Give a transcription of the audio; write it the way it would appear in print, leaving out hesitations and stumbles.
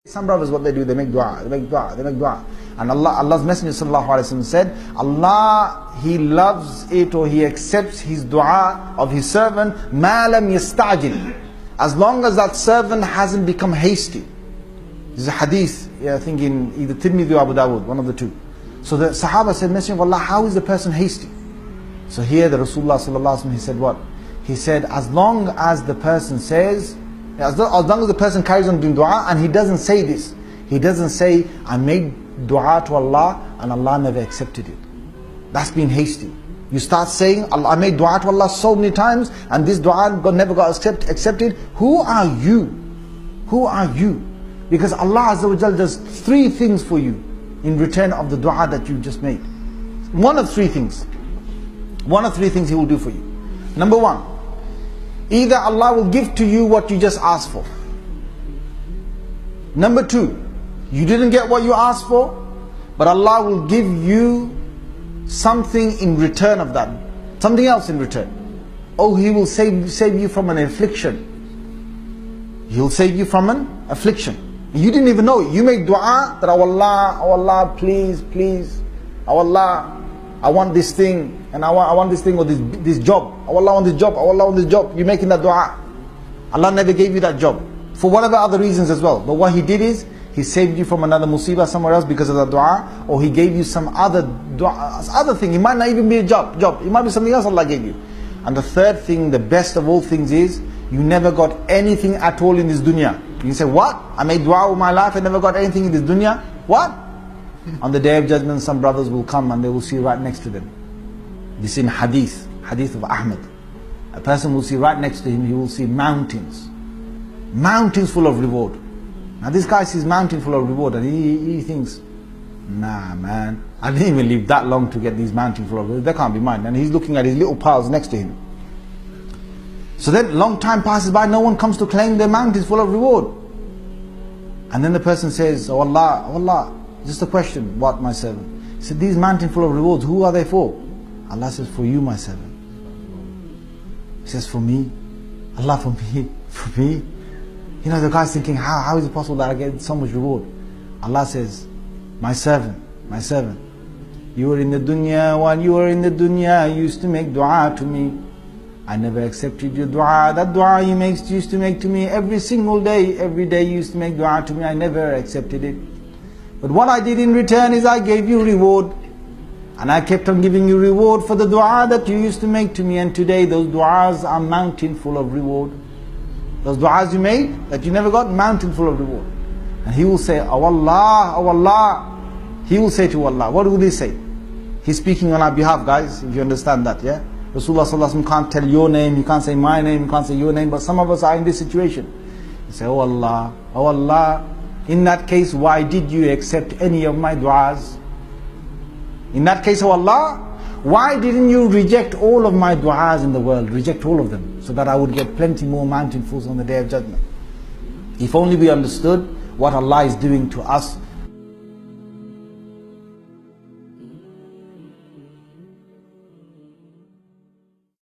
Some brothers, what they do, they make dua, they make dua, they make dua. And Allah's Messenger sallallahu alaihi wasallam said, Allah, He loves it or He accepts his dua of his servant, مَا لَمْ يَسْتَعْجِلْ, as long as that servant hasn't become hasty. This is a hadith, I think in either Tirmidhi or Abu Dawud, one of the two. So the Sahaba said, Messenger of Allah, how is the person hasty? So here the Rasulullah sallallahu alaihi wasallam, he said what? He said, as long as the person says, as long as the person carries on doing dua and he doesn't say this, he doesn't say, I made dua to Allah and Allah never accepted it. That's being hasty. You start saying, I made dua to Allah so many times and this dua never got accepted. Who are you? Who are you? Because Allah Azza wa Jal does three things for you in return of the dua that you just made. One of three things. One of three things He will do for you. Number one, either Allah will give to you what you just asked for. Number two, you didn't get what you asked for, but Allah will give you something in return of that. Something else in return. Oh, He will save you from an affliction. He'll save you from an affliction. You didn't even know it. You make dua that, oh Allah, please, please. Oh Allah, I want this thing, and I want this thing or this job. Oh Allah, I want this job. Oh Allah, I want this job. You're making that dua. Allah never gave you that job for whatever other reasons as well. But what He did is He saved you from another musibah somewhere else because of that dua, or He gave you some other thing. It might not even be a job. It might be something else Allah gave you. And the third thing, the best of all things, is you never got anything at all in this dunya. You say, what? I made dua all my life, I never got anything in this dunya. What? On the Day of Judgment, some brothers will come and they will see right next to them. This in hadith of Ahmad. A person will see right next to him, he will see mountains. Mountains full of reward. Now this guy sees mountain full of reward and he thinks, nah man, I didn't even live that long to get these mountains full of reward. That can't be mine. And he's looking at his little piles next to him. So then long time passes by, no one comes to claim their mountains full of reward. And then the person says, oh Allah, just a question, what my servant? He said, these mountains full of rewards, who are they for? Allah says, for you my servant. He says, for me? Allah, for me? For me? You know, the guy's thinking, how is it possible that I get so much reward? Allah says, my servant, you were in the dunya, while you were in the dunya, you used to make dua to me. I never accepted your dua. That dua you used to make to me every single day. Every day you used to make dua to me. I never accepted it. But what I did in return is I gave you reward. And I kept on giving you reward for the dua that you used to make to me. And today those duas are mountain full of reward. Those duas you made that you never got, mountain full of reward. And He will say, oh Allah, oh Allah. He will say to Allah, what will He say? He's speaking on our behalf, guys, if you understand that, yeah? Rasulullah sallallahu alaihi wasallam can't tell your name, he can't say my name, he can't say your name, but some of us are in this situation. You say, oh Allah, in that case, why did you accept any of my du'as? In that case, oh Allah, why didn't you reject all of my du'as in the world, reject all of them, so that I would get plenty more mountainfuls on the Day of Judgment? If only we understood what Allah is doing to us